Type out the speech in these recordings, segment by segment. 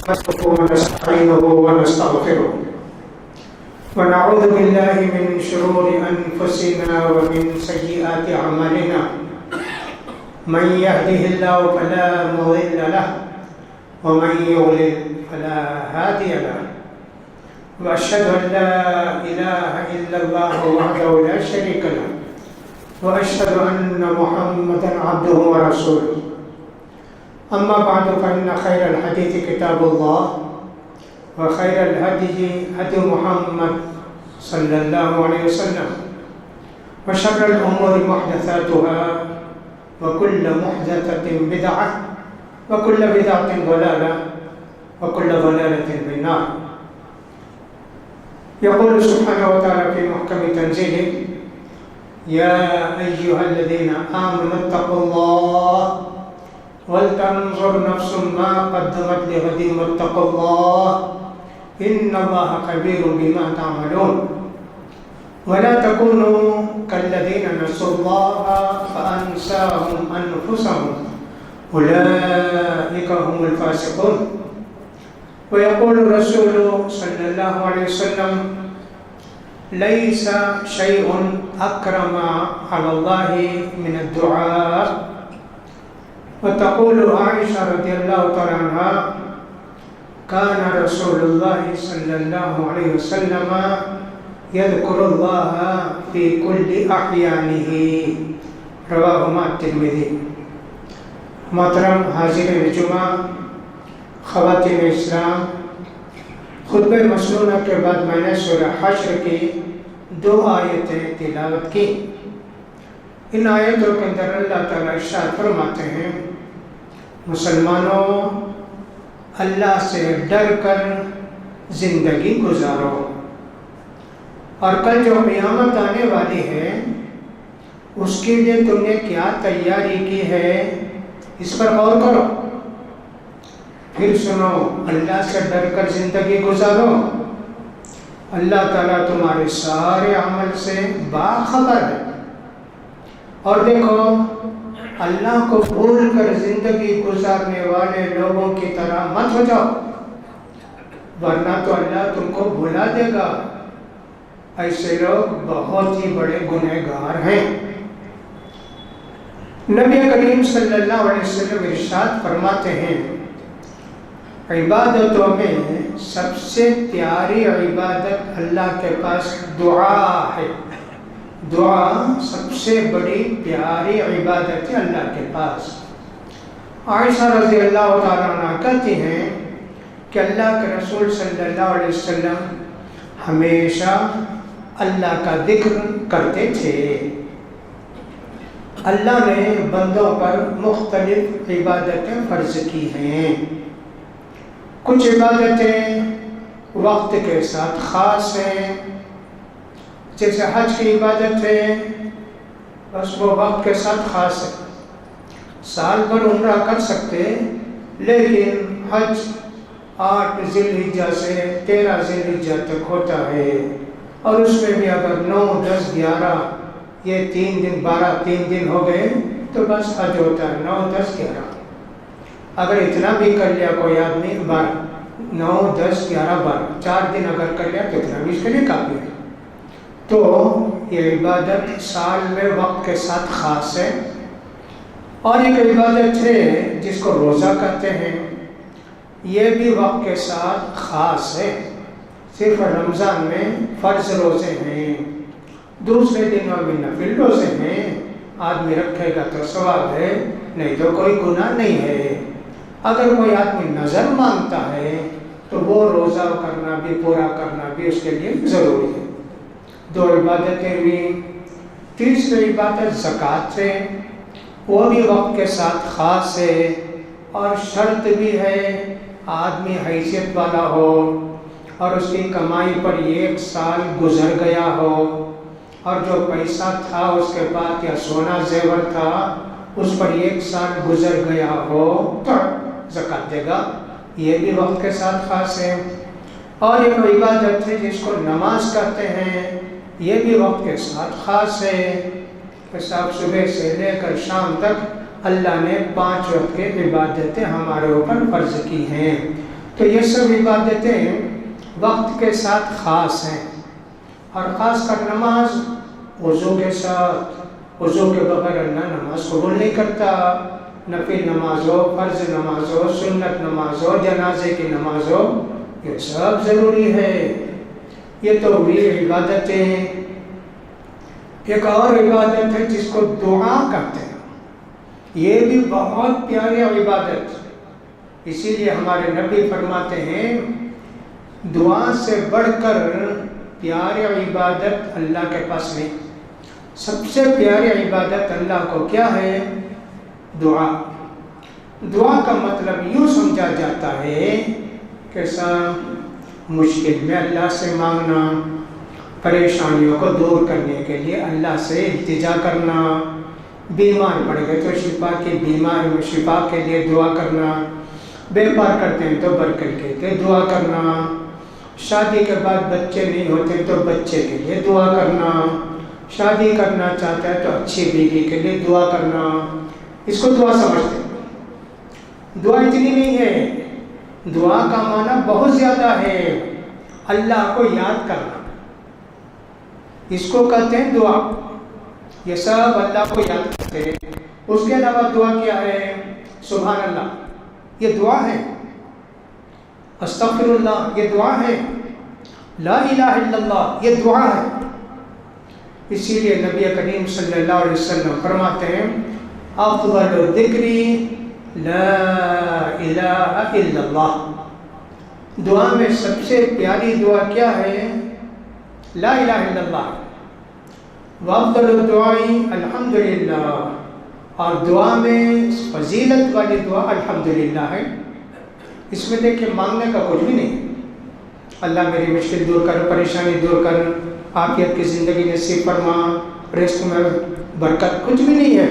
نحمده ونستعينه ونستغفره ونعوذ بالله من شرور أنفسنا ومن سيئات أعمالنا من يهده الله فلا مضل له ومن يضلل فلا هادي له وأشهد أن لا إله إلا الله وحده لا شريك له وأشهد أن محمدا عبده ورسوله أما بعد فإن خير الحديث كتاب الله وخير الهدي هدي محمد صلى الله عليه وسلم وشر الأمور محدثاتها وكل محدثة بدعة وكل بدعة ضلالة وكل ضلالة في النار. يقول سبحانه وتعالى في محكم تنزيله: يا أيها الذين آمنوا اتقوا الله ولتنظر نفس ما قدمت لغد واتقوا الله إن الله خبير بما تعملون ولا تكونوا كالذين نسوا الله فأنساهم أنفسهم أولئك هم الفاسقون. ويقول الرسول صلى الله عليه وسلم: ليس شيء أكرم على الله من الدعاء. وتقول عائشة رضي الله تعالى عنها: كان رسول الله صلى الله عليه وسلم يذكر الله في كل أحيانه. رواهما الترمذی. محترم حاضرین جمعہ، خواتین اسلام، خطبہ مسنونہ کے بعد میں نے سورہ حشر کی 2 آیتیں تلاوت کی. ان آیتوں کے اندر اللہ تعالیٰ ارشاد فرماتے ہیں: مسلمانوں، اللہ سے ڈر کر زندگی گزارو، اور کل جو قیامت آنے والی ہے اس کے لیے تم نے کیا تیاری کی ہے اس پر غور کرو. پھر سنو، اللہ سے ڈر کر زندگی گزارو. اللہ تعالیٰ تمہارے سارے عمل سے باخبر ہے. اور دیکھو، اللہ کو بھول کر زندگی گزارنے والے لوگوں کی طرح مت ہو جاؤ، ورنہ تو اللہ تم کو بھلا دے گا. ایسے لوگ بہت ہی بڑے گنہگار ہیں. نبی کریم صلی اللہ علیہ وسلم ارشاد فرماتے ہیں: عبادتوں میں سب سے پیاری عبادت اللہ کے پاس دعا ہے. دعا سب سے بڑی پیاری عبادت ہے اللہ کے پاس. عائشہ رضی اللہ تعالیٰ عنہ کہتی ہیں کہ اللہ کے رسول صلی اللہ علیہ وسلم ہمیشہ اللہ کا ذکر کرتے تھے. اللہ نے بندوں پر مختلف عبادتیں فرض کی ہیں. کچھ عبادتیں وقت کے ساتھ خاص ہیں، جیسے حج کی عبادت ہے، بس وہ وقت کے ساتھ خاص ہے. سال بھر عمرہ کر سکتے، لیکن حج 8 ذی الحجہ سے 13 ذی الحجہ تک ہوتا ہے، اور اس میں بھی اگر 9، 10، 11 یہ 3 دن 12 3 دن ہو گئے تو بس حج ہوتا ہے 9، 10، 11. اگر اتنا بھی کر لیا کوئی آدمی 12، 9، 10، 11، 12 4 دن اگر کر لیا تو اتنا بھی اس کے لیے کافی ہے. تو یہ عبادت سال میں وقت کے ساتھ خاص ہے. اور ایک عبادت ہے جس کو روزہ کہتے ہیں، یہ بھی وقت کے ساتھ خاص ہے. صرف رمضان میں فرض روزے ہیں، دوسرے دنوں میں نفل روزے ہیں. آدمی رکھے گا تو ثواب ہے، نہیں تو کوئی گناہ نہیں ہے. اگر کوئی آدمی نظر مانگتا ہے تو وہ روزہ کرنا بھی، پورا کرنا بھی اس کے لیے ضروری ہے. 2 عبادتیں ہوئی. تیسری عبادت زکوٰۃ ہے، وہ بھی وقت کے ساتھ خاص ہے، اور شرط بھی ہے آدمی حیثیت والا ہو، اور اس کی کمائی پر 1 سال گزر گیا ہو، اور جو پیسہ تھا اس کے پاس یا سونا زیور تھا اس پر 1 سال گزر گیا ہو تو زکوٰۃ دے گا. یہ بھی وقت کے ساتھ خاص ہے. اور ایک عبادت ہے جس کو نماز کہتے ہیں، یہ بھی وقت کے ساتھ خاص ہے کہ صاحب صبح سے لے کر شام تک اللہ نے 5 وقت کی عبادتیں ہمارے اوپر فرض کی ہیں. تو یہ سب عبادتیں وقت کے ساتھ خاص ہیں، اور خاص کر نماز وضو کے ساتھ، وضو کے بغیر اللہ نماز قبول نہیں کرتا، نفل نماز ہو، فرض نماز ہو، سنت نماز ہو، جنازے کی نماز ہو، یہ سب ضروری ہے۔ یہ تو ہوئی عبادتیں۔ ایک اور عبادت ہے جس کو دعا کہتے ہیں، یہ بھی بہت پیاری عبادت، اسی لیے ہمارے نبی فرماتے ہیں دعا سے بڑھ کر پیاری عبادت اللہ کے پاس نہیں۔ سب سے پیاری عبادت اللہ کو کیا ہے؟ دعا۔ دعا کا مطلب یوں سمجھا جاتا ہے کہ مشکل میں اللہ سے مانگنا، پریشانیوں کو دور کرنے کے لیے اللہ سے التجا کرنا، بیمار پڑ گئے تو شفا کے لیے دعا کرنا، بیپار کرتے ہیں تو برکت کے لیے دعا کرنا، شادی کے بعد بچے نہیں ہوتے تو بچے کے لیے دعا کرنا، شادی کرنا چاہتا ہے تو اچھی بیوی کے لیے دعا کرنا، اس کو دعا سمجھتے ہیں۔ دعا اتنی نہیں ہے، دعا کا معنی بہت زیادہ ہے، اللہ کو یاد کرنا، اس کو کہتے ہیں دعا۔ یہ سب اللہ کو یاد کرتے ہیں۔ اس کے علاوہ دعا کیا ہے؟ سبحان اللہ، یہ دعا ہے۔ استغفر اللہ، یہ دعا ہے۔ لا الہ الا اللہ، یہ دعا ہے۔ اسی لیے نبی کریم صلی اللہ علیہ وسلم فرماتے ہیں افضل الذکر لا الہ الا اللہ، دعا میں سب سے پیاری دعا کیا ہے؟ لا الہ الا اللہ۔ وافضل الدعاء الحمدللہ، اور دعا میں فضیلت والی دعا الحمدللہ ہے۔ اس میں دیکھیں مانگنے کا کچھ بھی نہیں، اللہ میری مشکل دور کر، پریشانی دور کر، عافیت کی زندگی نصیب فرما، رزق میں برکت، کچھ بھی نہیں ہے۔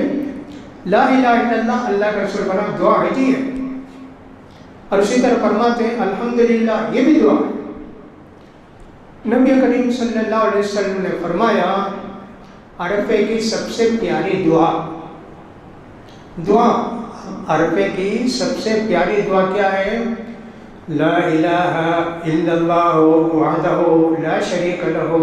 لا الہ الا اللہ، اللہ کا رسول فرمایا دعا ہے جی ہے۔ اور اسی طرح فرماتے ہیں الحمدللہ، یہ بھی دعا ہے۔ نبی کریم صلی اللہ علیہ وسلم نے فرمایا عرفے کی سب سے پیاری دعا عرفے کی سب سے پیاری دعا کیا ہے؟ لا الہ الا اللہ وحدہ لا شریک لہ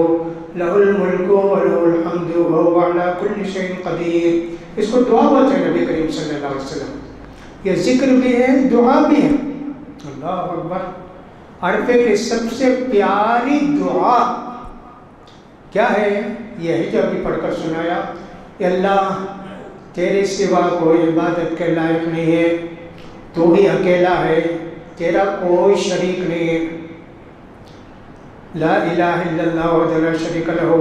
لہ الملک ولہ الحمد وہو علی کل شیء قدیر۔ اس کو دعا بولتے ہیں نبی کریم صلی اللہ علیہ وسلم۔ یہ ذکر بھی ہے، دعا بھی ہے۔ اللہ اکبر۔ عرفے کی سب سے پیاری دعا کیا ہے؟ یہ ہے جو ابھی پڑھ کر سنایا کہ اللہ تیرے سوا کوئی عبادت کے لائق نہیں ہے، تو ہی اکیلا ہے، تیرا کوئی شریک نہیں ہے۔ لا الہ الا اللہ وحدہ لا شریک لہ،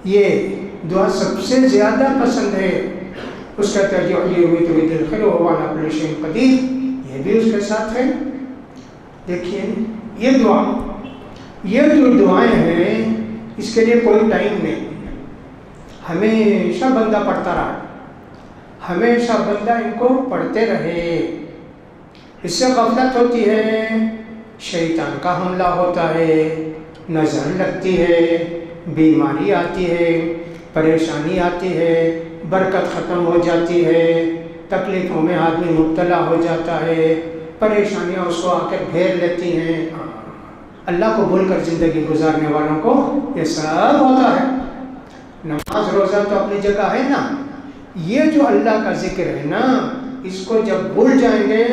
یہ دعا سب سے زیادہ پسند ہے۔ اس کا ترجیح ہوئی تو دل خیر ہو والا کل شیء قدیر، یہ بھی اس کے ساتھ ہے۔ دیکھیے یہ دعا، یہ جو دعائیں ہیں اس کے لیے کوئی ٹائم نہیں، ہمیشہ بندہ پڑھتا رہا، ہمیشہ بندہ ان کو پڑھتے رہے۔ اس سے غفلت ہوتی ہے، شیطان کا حملہ ہوتا ہے، نظر لگتی ہے، بیماری آتی ہے، پریشانی آتی ہے، برکت ختم ہو جاتی ہے، تکلیفوں میں آدمی مبتلا ہو جاتا ہے، پریشانیاں اس کو آ کر گھیر لیتی ہیں۔ اللہ کو بھول کر زندگی گزارنے والوں کو یہ سب ہوتا ہے۔ نماز روزہ تو اپنی جگہ ہے نا، یہ جو اللہ کا ذکر ہے نا، اس کو جب بھول جائیں گے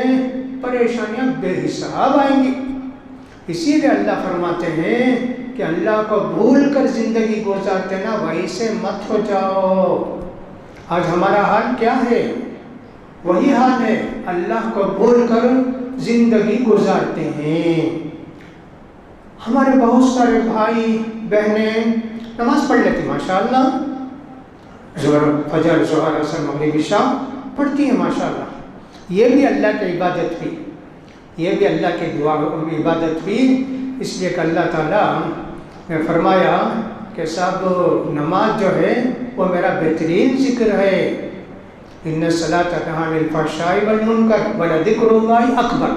پریشانیاں بے حساب آئیں گی۔ اسی لیے اللہ فرماتے ہیں کہ اللہ کو بھول کر زندگی گزارتے نا، وہی سے مت ہو جاؤ۔ آج ہمارا حال کیا ہے؟ وہی حال ہے، اللہ کو بھول کر زندگی گزارتے ہیں۔ ہمارے بہت سارے بھائی بہنیں نماز پڑھ لیتی ماشاءاللہ، فجر ظہر عصر مغرب عشاء پڑھتی ہیں ماشاءاللہ، یہ بھی اللہ کی عبادت بھی، یہ بھی اللہ کی دعا عبادت بھی، اس لیے کہ اللہ تعالیٰ نے فرمایا کہ صاحب نماز جو ہے وہ میرا بہترین ذکر ہے۔ ان الصلاۃ تنہی عن الفحشاء والمنکر ولذکر اللہ اکبر۔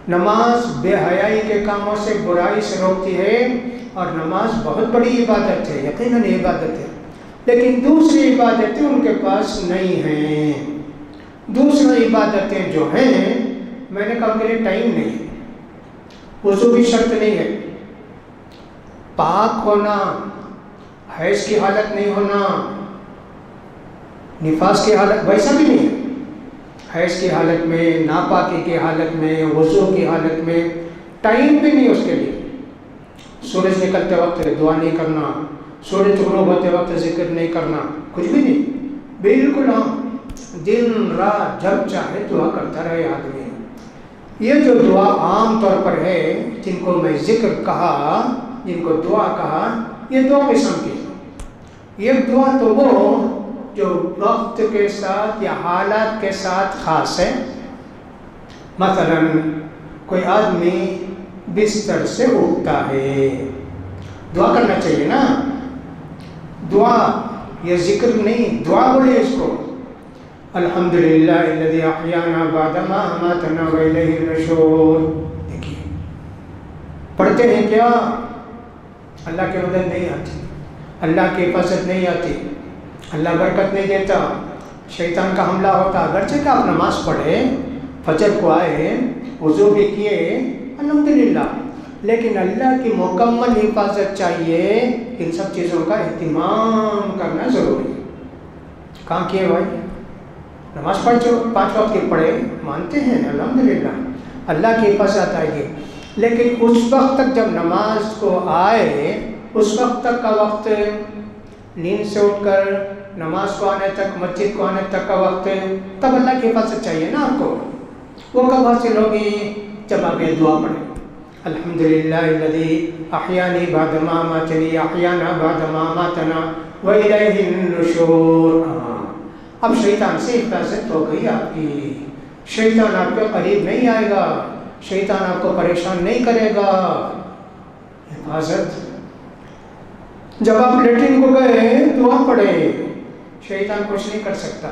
نماز بے حیائی کے کاموں سے، برائی سے روکتی ہے، اور نماز بہت بڑی عبادت ہے، یقیناً عبادت ہے، لیکن دوسری عبادتیں ان کے پاس نہیں ہیں۔ دوسری عبادتیں جو ہیں میں نے کہا ان کے لیے ٹائم نہیں، وضو بھی شرط نہیں ہے، پاک ہونا، حیض کی حالت نہیں ہونا، نفاس کی حالت ویسا بھی نہیں ہے، حیض کی حالت میں، ناپاکی کی حالت میں، وضو کی حالت میں، ٹائم بھی نہیں اس کے لیے۔ سورج نکلتے وقت دعا نہیں کرنا، سورج غروب ہوتے وقت ذکر نہیں کرنا، کچھ بھی نہیں، بالکل ہاں دن رات جب چاہے دعا کرتا رہے آدمی۔ یہ جو دعا عام طور پر ہے، جن کو میں ذکر کہا، جن کو دعا کہا، یہ دو قسم کی ہے۔ یہ دعا تو وہ جو وقت کے ساتھ یا حالات کے ساتھ خاص ہے۔ مثلا کوئی آدمی بستر سے اٹھتا ہے، دعا کرنا چاہیے نا، دعا، یہ ذکر نہیں، دعا بولے اس کو۔ الحمدللہ الذی احیانا بعد ما اماتنا والیہ النشور۔ دیکھیے پڑھتے ہیں کیا؟ اللہ کی مدد نہیں آتی، اللہ کی حفاظت نہیں آتی، اللہ برکت نہیں دیتا، شیطان کا حملہ ہوتا۔ اگرچہ کہ آپ نماز پڑھے، فجر کو آئے، وضو بھی کیے، الحمدللہ، لیکن اللہ کی مکمل حفاظت چاہیے۔ ان سب چیزوں کا اہتمام کرنا ضروری ہے۔ کہاں کیے بھائی؟ نماز پڑھ جو 5 وقت کی پڑھے، مانتے ہیں الحمدللہ، اللہ کی حفاظت آئے گی، لیکن اس وقت تک جب نماز کو آئے، اس وقت تک کا وقت، نیند سے اٹھ کر نماز کو آنے تک، مسجد کو آنے تک کا وقت، تب اللہ کی حفاظت چاہیے نا آپ کو۔ وہ کب حاصل ہوگی؟ جب آپ یہ دعا پڑھیں، الحمدللہ الذی احیانی بعد ما اماتنی، احیانا بعد ما اماتنا والیہ النشور۔ اب شیطان سے حفاظت ہو گئی آپ کی، شیطان آپ کے قریب نہیں آئے گا، شیطان آپ کو پریشان نہیں کرے گا۔ حفاظت، جب آپ لیٹرین کو گئے دعا پڑھے، شیطان کچھ نہیں کر سکتا،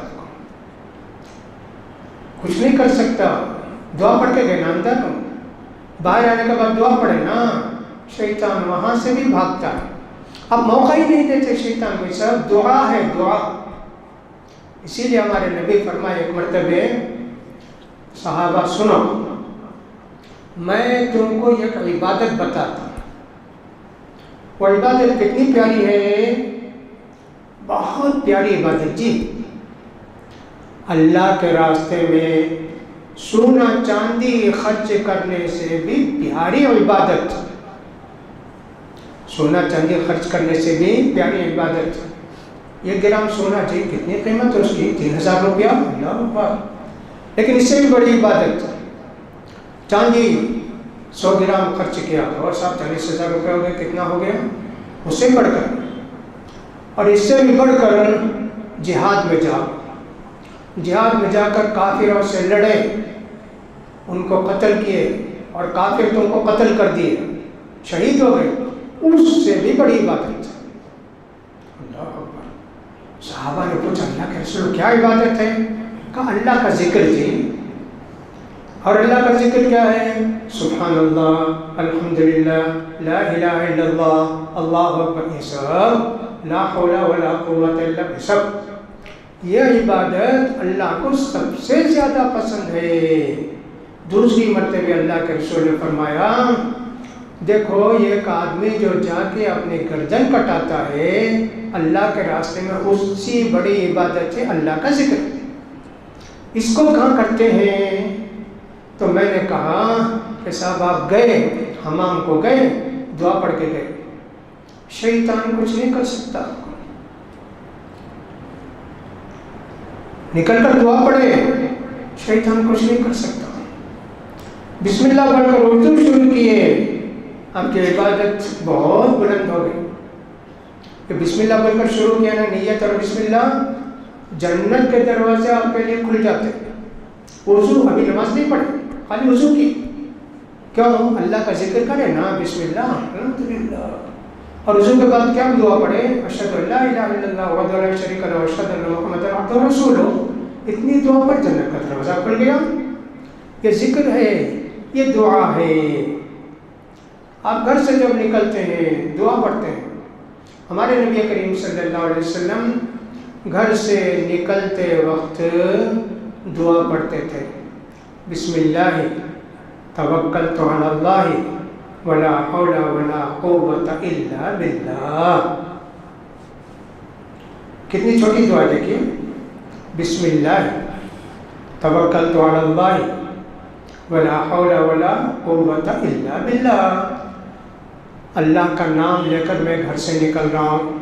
کچھ نہیں کر سکتا۔ دعا پڑھ کے گئے نا اندر، باہر آنے کے بعد دعا پڑھے نا، شیطان وہاں سے بھی بھاگتا ہے۔ اب موقع ہی نہیں دیتے شیطان کو، سب دعا ہے، دعا۔ اسی لیے ہمارے نبی فرمائے ایک مرتبہ، صحابہ سنو، میں تم کو ایک عبادت بتاتا ہوں۔ وہ عبادت کتنی پیاری ہے، بہت پیاری عبادت جی۔ اللہ کے راستے میں سونا چاندی خرچ کرنے سے بھی پیاری عبادت، سونا چاندی خرچ کرنے سے بھی پیاری عبادت۔ 1 گرام سونا جی کتنی قیمت ہے اس کی؟ 3000 روپیہ، اللہ اکبر۔ لیکن اس سے بھی بڑی عبادت چاندی 100 گرام خرچ کیا اور صاحب 40,000 روپے ہو گئے، کتنا ہو گیا؟ اس سے بڑھ کر، اور اس سے بھی بڑھ کر جہاد میں جاؤ، جہاد میں جا کر کافروں سے لڑے، ان کو قتل کیے، اور کافر تم کو قتل کر دیے، شہید ہو گئے، اس سے بھی بڑی عبادت۔ اللہ اکبر۔ صحابہ نے پوچھا اللہ کے رسول کیا عبادت ہے؟ کہا اللہ کا ذکر جی۔ اور اللہ کا ذکر کیا ہے؟ سبحان اللہ، الحمدللہ، لا الہ الا اللہ، اللہ اکبر، یہ سب، لا حول ولا قوت الا باللہ، سب۔ یہ عبادت اللہ کو سب سے زیادہ پسند ہے۔ دوسری مرتبہ اللہ کے رسول نے فرمایا، دیکھو یہ ایک آدمی جو جا کے اپنی گردن کٹاتا ہے اللہ کے راستے میں، اس سے بڑی عبادت ہے اللہ کا ذکر۔ اس کو کہاں کرتے ہیں؟ تو میں نے کہا کہ صاحب آپ گئے، حمام کو گئے، دعا پڑھ کے گئے، شیطان کچھ نہیں کر سکتا، نکل کر دعا پڑھے، شیطان کچھ نہیں کر سکتا۔ بسم اللہ پڑھ کر اردو شروع کیے، آپ کی عبادت بہت بلند ہو گئی۔ کہ بسم اللہ پڑھ کر شروع کیا نا، نیت اور بسم اللہ، جنت کے دروازے آپ کے لیے کھل جاتے۔ وضو، ابھی نماز نہیں پڑھی، خالی وضو کی، کیوں؟ اللہ کا ذکر کرے نا، بسم اللہ، الحمدللہ، اور وضو کے بعد کیا دعا پڑھے؟ اشہد ان لا الہ الا اللہ وحدہ لا شریک لہ واشہد ان محمدا عبدہ ورسولہ۔ اتنی دعا پر جنت کا دروازہ کھل گیا۔ یہ ذکر ہے، یہ دعا ہے۔ آپ گھر سے جب نکلتے ہیں دعا پڑھتے ہیں۔ ہمارے نبی کریم صلی اللہ علیہ وسلم گھر سے نکلتے وقت دعا پڑھتے تھے، بسم اللہ توکلت علی اللہ ولا حول ولا قوت الا باللہ. کتنی چھوٹی دعا دیکھیے. بسم اللہ توکلت علی اللہ ولا حول ولا قوت الا باللہ. اللہ کا نام لے کر میں گھر سے نکل رہا ہوں.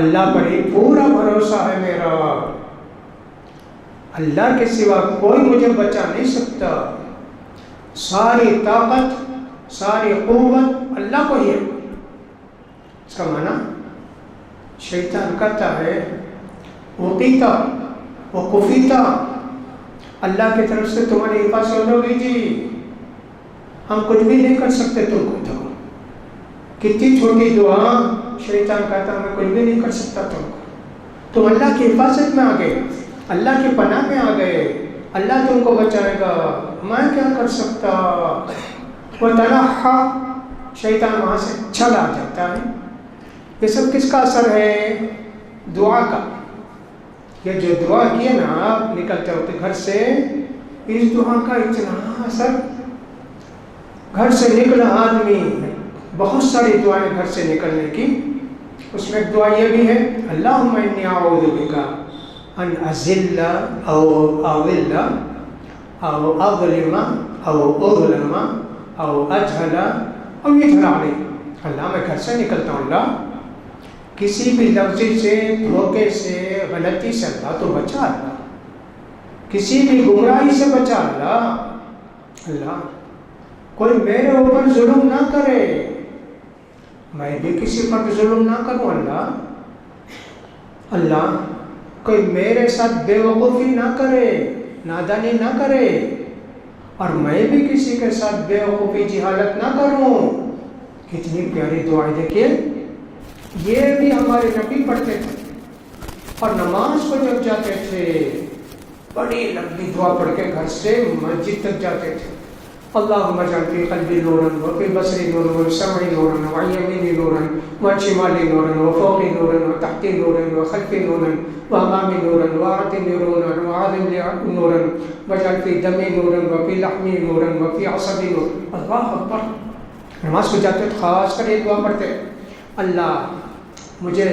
اللہ پر ہی پورا بھروسہ ہے میرا. اللہ کے سوا کوئی مجھے بچا نہیں سکتا. ساری طاقت ساری قوت اللہ کو ہی ہے. اس کا معنی شیطان کہتا ہے وقیتا وقفیتا، اللہ کی طرف سے تمہاری حفاظت ہوگی جی، ہم کچھ بھی نہیں کر سکتے تم کو. تو کتنی چھوٹی دعا. شیطان کہتا میں کچھ بھی نہیں کر سکتا تم اللہ کی حفاظت میں آ گئے، اللہ کی پناہ میں آ گئے. اللہ تم کو بچائے گا، میں کیا کر سکتا. وہ تنحا، شیطان وہاں سے چلا جاتا ہے. یہ سب کس کا اثر ہے؟ دعا کا. یہ جو دعا کی ہے نا آپ نکلتے ہوتے گھر سے، اس دعا کا اتنا اثر. گھر سے نکلا آدمی، بہت ساری دعائیں گھر سے نکلنے کی. اس میں ایک دعا یہ بھی ہے اللہم انی اعوذ بک ان اذل او اضل او اظلم او اظلم او اجہل او یجہل علی. اللہ میں گھر سے نکلتا ہوں، اللہ کسی بھی لفظ سے، دھوکے سے، غلطی سے اللہ تو بچا. اللہ کسی بھی گمراہی سے بچا. اللہ کوئی میرے اوپر ظلم نہ کرے، میں بھی کسی پر ظلم نہ کروں. اللہ کوئی میرے ساتھ بے وقوفی نہ کرے، نادانی نہ کرے، اور میں بھی کسی کے ساتھ بے وقوفی جہالت نہ کروں. کتنی پیاری دعائیں دیکھیے. یہ بھی ہمارے نبی پڑھتے تھے، اور نماز کو جب جاتے تھے بڑی لمبی دعا پڑھ کے گھر سے مسجد تک جاتے تھے. اللہم اجعل فی قلبی نورا وفی بصری نورا وسمعی نورا وعن یمینی نورا وعن شمالی نورا وفوقی نورا وتحتی نورا وخلفی نورا وامامی نورا وعدنی نورا وعدنی نورا واجعل فی دمی نورا وفی لحمی نورا وفی عصبی نورا. اللہ اکبر. نماز کو جاتے تو خاص کر یہ دعا پڑھتے اللہ مجھے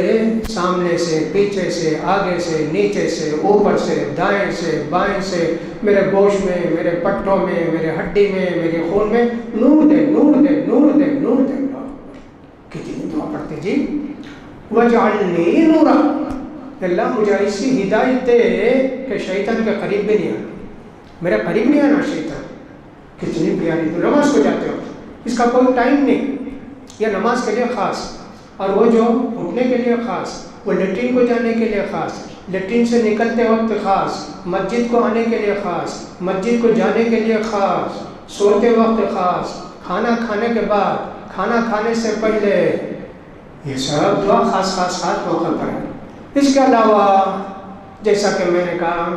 سامنے سے، پیچھے سے، آگے سے، نیچے سے، اوپر سے، دائیں سے، بائیں سے، میرے گوشت میں، میرے پٹھوں میں، میرے ہڈی میں، میرے خون میں نور دے، نور دے، نور دے، نور دے. کتنی دعا پڑھتے جی. وجعلنی نورا، اللہ مجھے ایسی ہدایت دے کہ شیطان کے قریب بھی نہیں آنا، میرے قریب نہیں آنا شیطان. کتنی پیاری دعا. نماز کو جاتے ہو، اس کا کوئی ٹائم نہیں. یہ نماز کے لیے خاص، اور وہ جو اٹھنے کے لیے خاص، وہ لیٹرین کو جانے کے لیے خاص، لیٹرین سے نکلتے وقت خاص، مسجد کو آنے کے لیے خاص، مسجد کو جانے کے لیے خاص، سوتے وقت خاص، کھانا کھانے کے بعد، کھانا کھانے سے پہلے. یہ سب دعا خاص خاص موقع پر ہے. اس کے علاوہ جیسا کہ میں نے کہا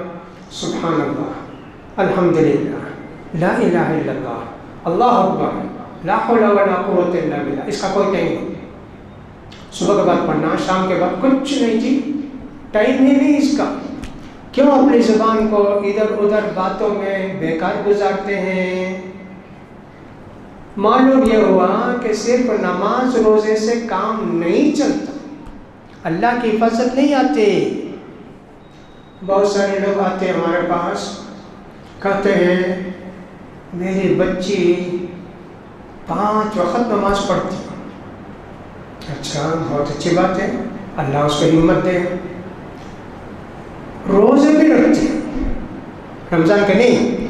سبحان اللہ، الحمدللہ، لا الہ الا اللہ، اللہ اکبر، لا حول ولا قوت الا باللہ. اس کا کوئی ٹائم نہیں. صبح کے بعد پڑھنا، شام کے بعد کچھ نہیں جی، ٹائم ہی نہیں اس کا. کیوں اپنی زبان کو ادھر ادھر باتوں میں بیکار گزارتے ہیں؟ معلوم یہ ہوا کہ صرف نماز روزے سے کام نہیں چلتا، اللہ کی حفاظت نہیں آتی. بہت سارے لوگ آتے ہیں ہمارے پاس، کہتے ہیں میری بچی 5 وقت نماز پڑھتی. اچھا، بہت اچھی بات ہے، اللہ اس کو ہمت دے. روزے بھی رکھتے ہیں، رمضان کے نہیں،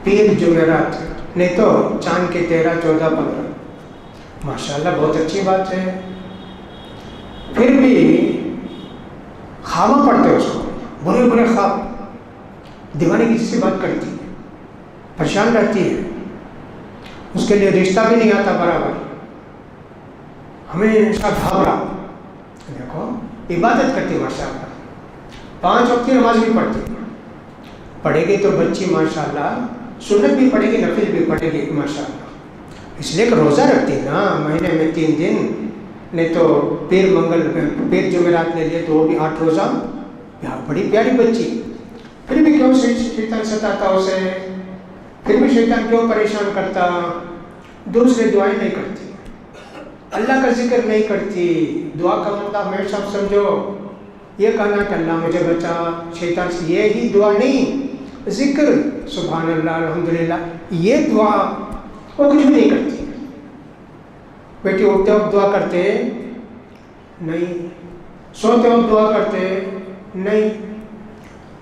پیر جمعرات، نہیں تو چاند کے 13، 14، 15. ماشاءاللہ بہت اچھی بات ہے. پھر بھی خواب پڑھتے اس کو، برے برے خواب، دیوانے کی سے بات کرتی ہے، پریشان رہتی ہے، اس کے لیے رشتہ بھی نہیں آتا برابر، ہمیشہ گھبرا. دیکھو عبادت کرتی ماشاءاللہ، 5 وقت کی نماز بھی پڑھتی، پڑھے گی تو بچی ماشاءاللہ سنت بھی پڑھے گی، نفل بھی پڑھے گی ماشاءاللہ. اس لیے کہ روزہ رکھتی نا مہینے میں 3 دن، نہیں تو پیر جمعرات لے لیے تو وہ بھی 8 روزہ. بڑی پیاری بچی. پھر بھی کیوں شیطان ستاتا اسے؟ پھر بھی شیطان کیوں پریشان کرتا؟ دوسرے دعائیں نہیں کرتی، اللہ کا ذکر نہیں کرتی۔ دعا کا مطلب میں سب سمجھو یہ کہنا کہ اللہ مجھے بچا شیطان سے، یہی دعا نہیں۔ ذکر سبحان اللہ الحمدللہ یہ دعا وہ کچھ بھی نہیں کرتی۔ بیٹی اٹھتے وقت دعا کرتے نہیں، سوتے وقت دعا کرتے نہیں،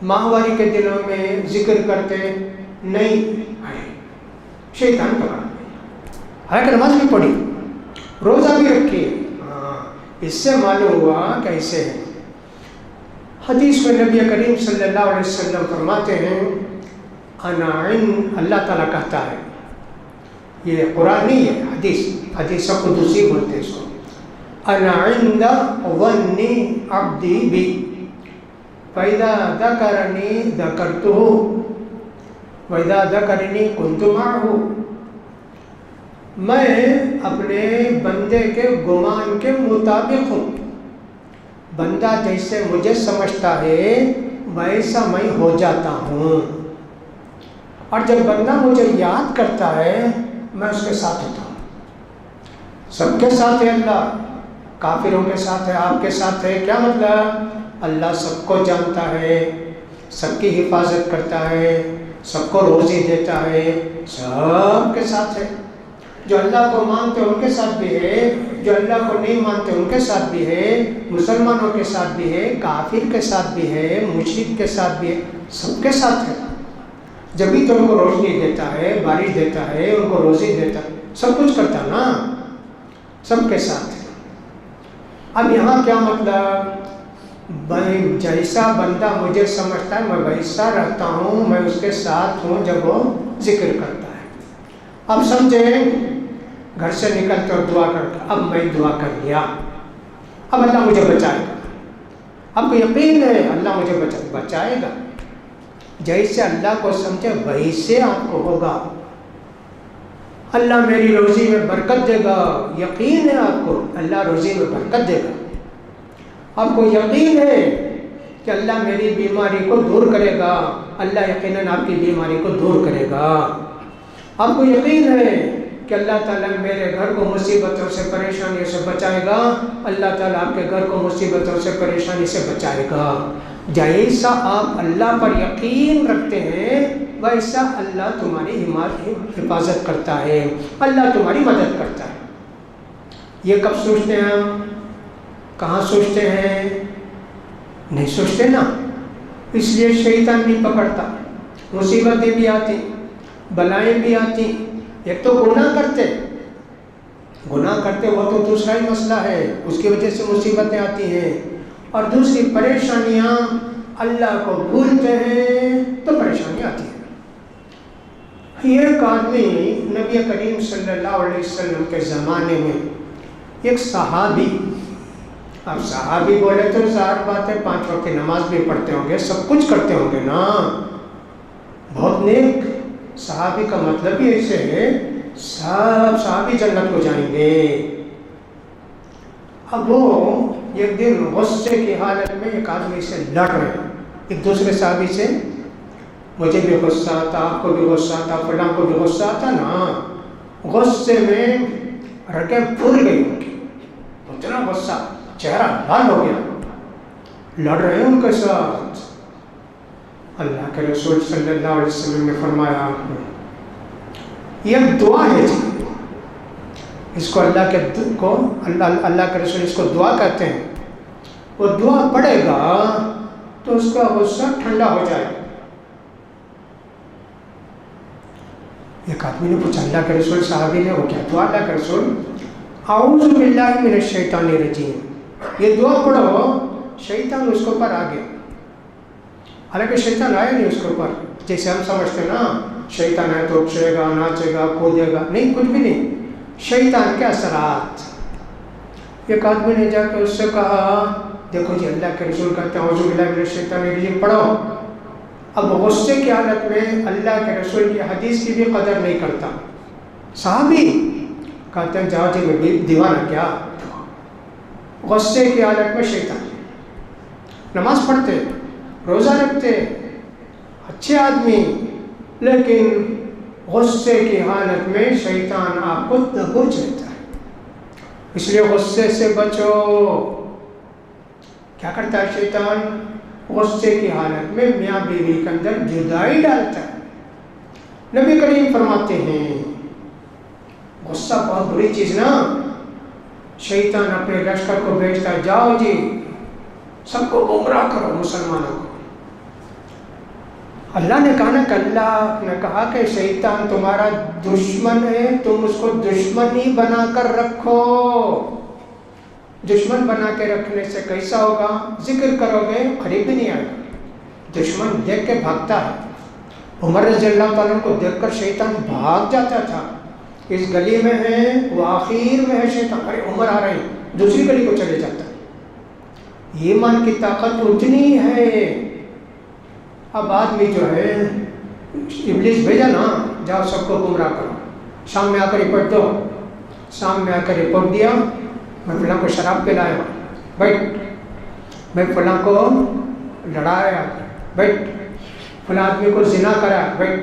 ماہواری کے دنوں میں ذکر کرتے نہیں، شیطان پکڑا۔ حالانکہ نماز بھی پڑھی، روزہ بھی رکھی، اس سے معلوم ہوا کیسے ہے۔ حدیث میں نبی کریم صلی اللہ علیہ وسلم فرماتے ہیں اللہ تعالیٰ کہتا ہے، یہ قرآن نہیں ہے، حدیث قدسی بولتے ہیں اس کو، انا عند ظن عبدی بی فاذا ذکرنی ذکرتہ واذا ذکرنی کنت معہ۔ میں اپنے بندے کے گمان کے مطابق ہوں، بندہ جیسے مجھے سمجھتا ہے ویسا میں ہو جاتا ہوں، اور جب بندہ مجھے یاد کرتا ہے میں اس کے ساتھ ہوتا ہوں۔ سب کے ساتھ ہے اللہ، کافروں کے ساتھ ہے، آپ کے ساتھ ہے۔ کیا مطلب؟ اللہ سب کو جانتا ہے، سب کی حفاظت کرتا ہے، سب کو روزی دیتا ہے، سب کے ساتھ ہے۔ جو اللہ کو مانتے ان کے ساتھ بھی ہے، جو اللہ کو نہیں مانتے ان کے ساتھ بھی ہے، مسلمانوں کے ساتھ بھی ہے، کافر کے ساتھ بھی ہے، مشرک کے ساتھ بھی ہے، سب کے ساتھ ہے۔ جبھی تو ان کو روشنی دیتا ہے، بارش دیتا ہے، ان کو روزی دیتا ہے، سب کچھ کرتا نا، سب کے ساتھ ہے۔ اب یہاں کیا مطلب؟ جیسا بندہ مجھے سمجھتا ہے میں ویسا رہتا ہوں، میں اس کے ساتھ ہوں جب وہ ذکر کرتا ہے۔ اب سمجھیں گھر سے نکلتے اور دعا کرتا، اب میں دعا کر لیا، اب اللہ مجھے بچائے گا۔ آپ کو یقین ہے اللہ مجھے بچائے گا، جیسے اللہ کو سمجھے ویسے آپ کو ہوگا۔ اللہ میری روزی میں برکت دے گا، یقین ہے آپ کو اللہ روزی میں برکت دے گا۔ آپ کو یقین ہے کہ اللہ میری بیماری کو دور کرے گا، اللہ یقیناً آپ کی بیماری کو دور کرے گا۔ آپ کو یقین ہے کہ اللہ تعالیٰ میرے گھر کو مصیبتوں سے پریشانیوں سے بچائے گا، اللہ تعالیٰ آپ کے گھر کو مصیبتوں سے پریشانی سے بچائے گا۔ جیسا آپ اللہ پر یقین رکھتے ہیں ویسا اللہ تمہاری حفاظت کرتا ہے، اللہ تمہاری مدد کرتا ہے۔ یہ کب سوچتے ہیں ہم؟ کہاں سوچتے ہیں؟ نہیں سوچتے نا، اس لیے شیطان بھی پکڑتا، مصیبتیں بھی آتی، بلائیں بھی آتی۔ ایک تو گناہ کرتے وہ تو دوسرا ہی مسئلہ ہے، اس کی وجہ سے مصیبتیں آتی ہیں، اور دوسری پریشانیاں اللہ کو بھولتے ہیں تو پریشانی آتی ہے۔ ایک آدمی نبی کریم صلی اللہ علیہ وسلم کے زمانے میں ایک صحابی، اب صحابی بولے تو ظاہر بات ہے 5 وقت کی نماز بھی پڑھتے ہوں گے، سب کچھ کرتے ہوں گے نا، بہت نیک۔ صحابی کا مطلب ہی ایسے ہے سب صحابی جنت کو جائیں گے۔ اب وہ ایک دن غصے کی حالت میں ایک آدمی سے لڑ رہے ہیں، ایک دوسرے صحابی سے، مجھے بھی غصہ آتا، آپ کو بھی غصہ آتا، فلاں کو بھی غصہ آتا نا، غصے میں رگیں پھول گئی ان کی، اتنا غصہ، چہرہ لال ہو گیا، لڑ رہے ہیں ان کے ساتھ۔ اللہ کے رسول صلی اللہ علیہ وسلم نے فرمایا یہ دعا ہے جی، اس کو اللہ کے رسول اس کو دعا کہتے ہیں، وہ دعا پڑھے گا تو اس کا غصہ ٹھنڈا ہو جائے گا۔ ایک آدمی نے پوچھا اللہ کے رسول، صحابی نے، وہ کیا دعا؟ اللہ کے رسول اعوذ باللہ من الشیطان الرجیم، یہ دعا پڑھو، شیطان اس کے اوپر آ گیا۔ حالانکہ شیطان آیا نہیں اس کے اوپر، جیسے ہم سمجھتے ہیں نا شیطان ہے تو اچھے گا، ناچے گا، کودے گا، نہیں، کچھ بھی نہیں، شیطان کے اثرات۔ ایک آدمی نے جا کے اس سے کہا دیکھو جی اللہ کے رسول کہتے ہیں اعوذ باللہ من الشیطان الرجیم پڑھو۔ اب غصے کی حالت میں اللہ کے رسول کی حدیث کی بھی قدر نہیں کرتا، صحابی کہتے ہیں جاؤ جی میں دیوانہ کیا، غصے کی حالت میں شیطان، نماز پڑھتے، روزہ رکھتے، اچھے آدمی، لیکن غصے کی حالت میں شیطان آپ کو دبوچ لیتا ہے، اس لیے غصے سے بچو۔ کیا کرتا ہے شیطان؟ غصے کی حالت میں میاں بیوی کے اندر جدائی ڈالتا ہے۔ نبی کریم فرماتے ہیں غصہ بہت بری چیز نا۔ شیطان اپنے لشکر کو بھیجتا ہے، جاؤ جی سب کو گمراہ کرو مسلمانوں کو۔ اللہ نے کہا نا کہ اللہ نے کہا کہ شیطان تمہارا دشمن ہے، تم اس کو دشمن ہی بنا کر رکھو۔ دشمن بنا کے رکھنے سے کیسا ہوگا؟ ذکر کرو گے قریب بھی نہیں آئے گا، دشمن دیکھ کے بھاگتا ہے۔ عمر رضی اللہ تعالیٰ کو دیکھ کر شیطان بھاگ جاتا تھا، اس گلی میں ہے وہ آخر میں ہے شیطان، ارے عمر آ رہے ہیں، دوسری گلی کو چلے جاتا ہے۔ ایمان کی طاقت اتنی ہے۔ اب آدمی جو ہے ابلیس بھیجا نا، جاؤ سب کو گمراہ کرو، شام میں آ کر رپورٹ دو۔ شام میں آ کر رپورٹ دیا، میں فلاں کو شراب پلایا، بیٹھ، میں فلاں کو لڑایا، بیٹھ، فلاں آدمی کو زنا کرا، بیٹھ۔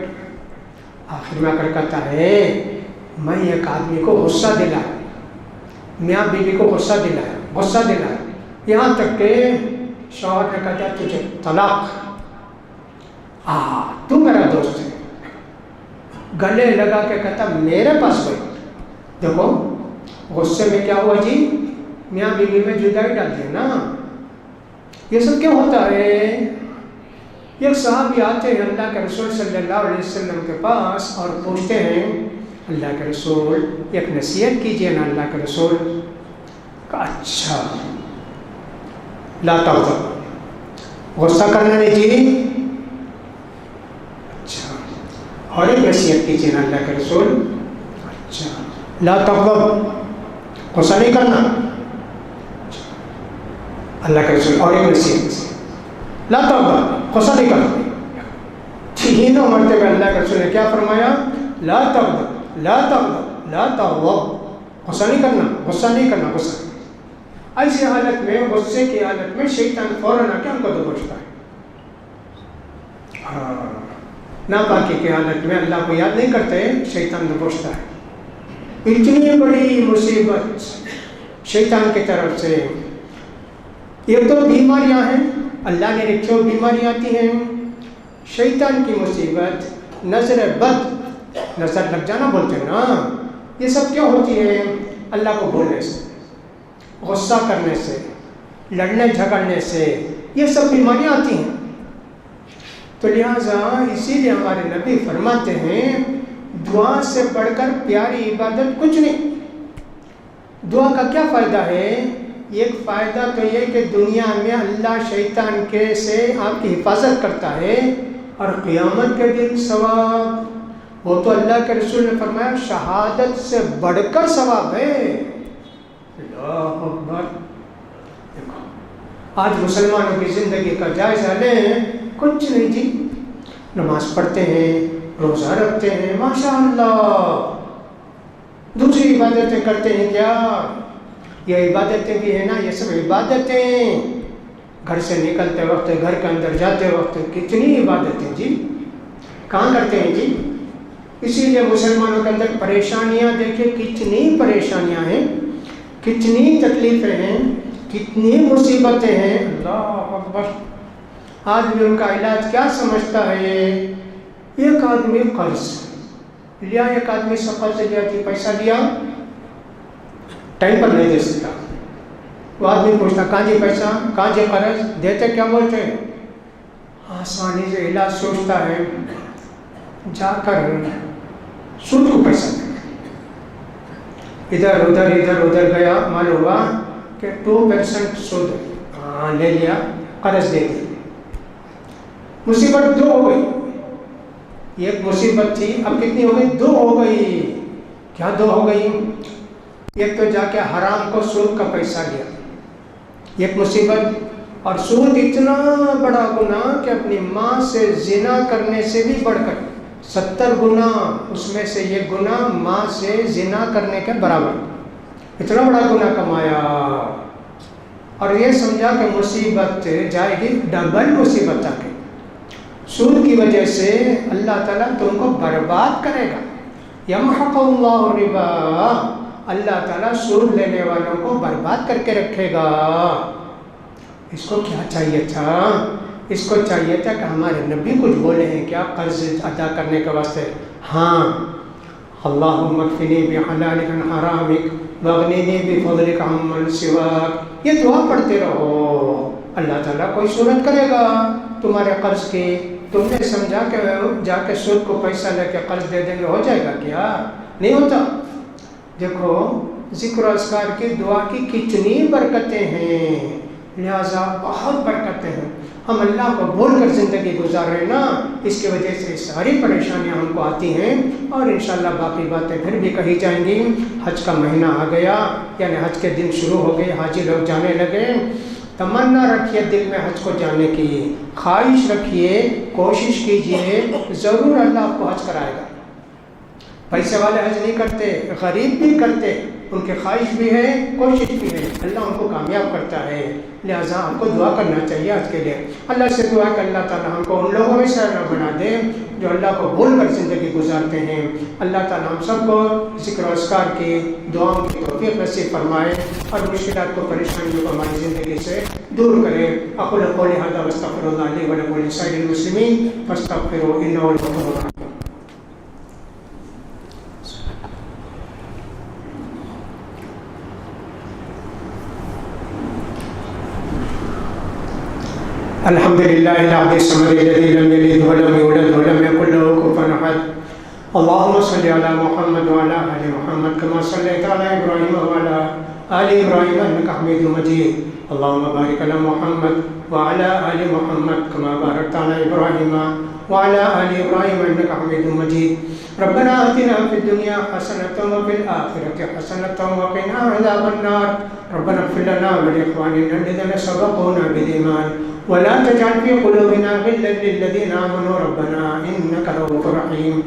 آخر میں آ کر کہتا ہے میں ایک آدمی کو غصہ دلایا، میاں بیوی کو غصہ دلایا، یہاں تک کہ شوہر نے کہا تجھے طلاق، تو میرا دوست ہے، گلے لگا کے کہتا میرے پاس بیٹھ۔ دیکھو غصے میں کیا ہوا جی، میاں بیوی میں جدائی ڈال دی نا۔ یہ سب کیوں ہوتا ہے؟ ایک صحابی آتے ہیں اللہ کے رسول صلی اللہ علیہ وسلم کے پاس اور پوچھتے ہیں اللہ کے رسول ایک نصیحت کیجیے نا اللہ کے رسول۔ کہا اچھا لا تغضب، غصہ کرنا نہیں جی، اچھا اور ایک نصیحت کیجیے نا اللہ کے رسول۔ اچھا لا تغضب، غصہ نہیں کرنا، اللہ کے رسول اور ایک نصیحت لا تغضب، غصہ نہیں کرنا۔ تینوں مرتبہ اللہ کے رسول نے کیا فرمایا؟ لا تغضب، لا تغضب، لا تغضب، غصہ نہیں کرنا، غصہ نہیں کرنا، غصہ۔ ایسی حالت میں، غصے کی حالت میں شیطان فوراً آ کے ہم کو دبوچتا ہے۔ ناپاکی کی حالت میں اللہ کو یاد نہیں کرتے، شیطان دبوچتا ہے۔ اتنی بڑی مصیبت شیطان کی طرف سے۔ یہ تو بیماریاں ہیں، اللہ نے رکھی ہوئی بیماریاں آتی ہیں۔ شیطان کی مصیبت نظر بد، نظر لگ جانا بولتے ہیں نا، یہ سب کیوں ہوتی ہے؟ اللہ کو بھولنے سے، غصہ کرنے سے، لڑنے جھگڑنے سے، یہ سب بیماریاں آتی ہیں۔ تو لہٰذا اسی لیے ہمارے نبی فرماتے ہیں دعا سے بڑھ کر پیاری عبادت کچھ نہیں۔ دعا کا کیا فائدہ ہے؟ ایک فائدہ تو یہ کہ دنیا میں اللہ شیطان کے سے آپ کی حفاظت کرتا ہے، اور قیامت کے دن ثواب، وہ تو اللہ کے رسول نے فرمایا شہادت سے بڑھ کر ثواب ہے۔ اللہ اکبر۔ دیکھو آج مسلمانوں کی زندگی کا جائزہ لیں، کچھ نہیں جی، نماز پڑھتے ہیں، روزہ رکھتے ہیں، ماشاءاللہ، دوسری عبادتیں کرتے ہیں کیا؟ یہ عبادتیں بھی ہیں نا، یہ سب عبادتیں، گھر سے نکلتے وقت، گھر کے اندر جاتے وقت، کتنی عبادتیں جی، کہاں کرتے ہیں جی؟ اسی لیے مسلمانوں کے اندر پریشانیاں دیکھیں، کتنی پریشانیاں ہیں، کتنی تکلیفیں ہیں، کتنی مصیبتیں ہیں۔ اللہ اکبر۔ آدمی ان کا علاج کیا سمجھتا ہے؟ ایک آدمی قرض لیا، ایک آدمی سے قرض لیا کہ پیسہ لیا، ٹائم پر نہیں دے سکتا، وہ آدمی پوچھتا کہاں جی پیسہ، کہاں جی قرض، دیتے کیا بولتے ہیں؟ آسانی سے علاج سوچتا ہے، جا کر سود کو پیسہ دے، ادھر ادھر گیا، معلوم ہوا کہ 2% سود لے لیا، قرض دے دی، مصیبت 2 ہو گئی۔ ایک مصیبت تھی، اب کتنی ہو گئی؟ 2 ہو گئی۔ کیا 2 ہو گئی؟ ایک تو جا کے حرام کو سود کا پیسہ لیا، ایک مصیبت، اور سود اتنا بڑا گناہ کہ اپنی ماں سے زنا کرنے سے بھی بڑھ کر 70 گنا، اس میں سے یہ گناہ ماں سے زنا کرنے کے برابر، اتنا بڑا گناہ کمایا، اور یہ سمجھا کہ مصیبت جائے گی، ڈبل مصیبت آ گئی۔ سود کی وجہ سے اللہ تعالیٰ تم کو برباد کرے گا. یمحق اللہ الربا، اللہ تعالیٰ سود لینے والوں کو برباد کر کے رکھے گا. اس کو کیا چاہیے تھا؟ اس کو چاہیے تھا کہ ہمارے نبی کچھ بولے ہیں کیا قرض ادا کرنے کے واسطے؟ ہاں، اللہم اکفنی بحلالک عن حرامک واغننی بفضلک عمن سواک، یہ دعا پڑھتے رہو. اللہ تعالیٰ کوئی صورت کرے گا تمہارے قرض کی. تم نے سمجھا کہ جا کے سود کو پیسہ لے کے قرض دے دیں گے ہو جائے گا؟ کیا نہیں ہوتا. دیکھو ذکر و اذکار کی دعا کی کتنی برکتیں ہیں، لہٰذا بہت برکتیں ہیں. ہم اللہ کو بھول کر زندگی گزار رہے ہیں نا، اس کی وجہ سے ساری پریشانیاں ہم کو آتی ہیں. اور انشاءاللہ باقی باتیں پھر بھی کہی جائیں گی. حج کا مہینہ آ گیا، یعنی حج کے دن شروع ہو گئے، حاجی لوگ جانے لگے. تمنا رکھیے دل میں حج کو جانے کی، خواہش رکھیے، کوشش کیجئے، ضرور اللہ آپ کو حج کرائے گا. پیسے والے حج نہیں کرتے، غریب بھی کرتے، ان کی خواہش بھی ہے، کوشش بھی ہے، اللہ ان کو کامیاب کرتا ہے. لہٰذا آپ کو دعا کرنا چاہیے آج کے لیے. اللہ سے دعا کہ اللہ تعالیٰ ہم کو ان لوگوں میں سے نہ بنا دے جو اللہ کو بھول کر زندگی گزارتے ہیں. اللہ تعالیٰ ہم سب کو ذکر و اذکار کی دعاؤں کی توفیق نصیب فرمائے اور مشکلات کو، پریشانیوں کو ہماری زندگی سے دور کرے. اقول قولی ھذا واستغفر اللہ لی ولکم ولسائر المسلمین فاستغفروہ انہ هو الغفور الرحیم. الحمد للہ الأحد الصمد الذی لم یلد ولم یولد ولم یکن له کفوا احد. اللهم صل على محمد وعلى آل محمد كما صليت على إبراهيم وعلى آل إبراهيم إنك حميد مجيد. اللهم بارك على محمد وعلى آل محمد كما باركت على إبراهيم وعلى آل إبراهيم إنك حميد مجيد. ربنا آتنا في الدنيا حسنة وفي الآخرة حسنة وقنا عذاب النار. ربنا اغفر لنا ولإخواننا الذين سبقونا بالإيمان ولا تجعل في قلوبنا غلا للذين آمنوا ربنا إنك رؤوف رحيم.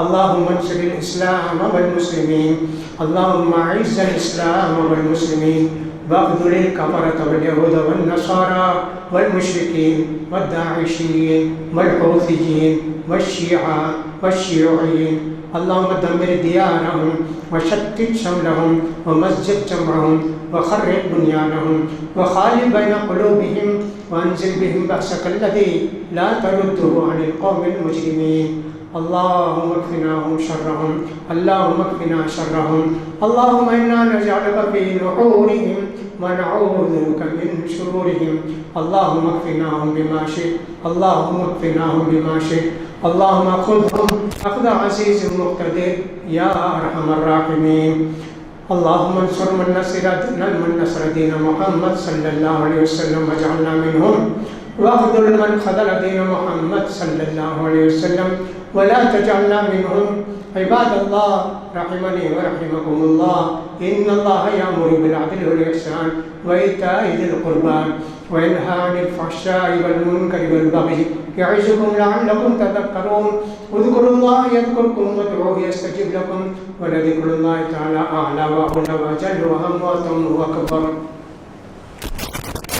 اللهم انصر الإسلام والمسلمين، اللهم أعز الإسلام والمسلمين واخذل الكفرة واليهود والنصارى والمشركين والداعشين والحوثيين والشيعة والشيوعيين. اللهم دمر ديارهم وشتت شملهم ومزق جمعهم وخرب بنيانهم وخالف بين قلوبهم وانزل بهم بأسك الذي لا ترده عن القوم المجرمين. اللهم اكفناهم شرهم، اللهم اكفنا شرهم. اللهم إنا نجعلك في نحورهم ونعوذ بك من شرورهم. اللهم اكفناهم بما شئت، اللهم اكفناهم بما شئت. اللهم خذهم أخذ عزيز مقتدر يا أرحم الراحمين. اللهم انصر من نصر دين محمد صلى الله عليه وسلم واجعلنا منهم، واخذل من خذل دين محمد صلى الله عليه وسلم ولا تجعلنا منهم. عباد الله رحمني ورحمكم الله، إن الله يأمر بالعدل والإحسان وإيتاء ذي القربى وينهى عن الفحشاء والمنكر والبغي يعظكم لعلكم تذكرون. اذكروا الله يذكركم وادعوه يستجب لكم ولذكر الله تعالى أعلى وأولى وأجل وأهم وأتم وأكبر.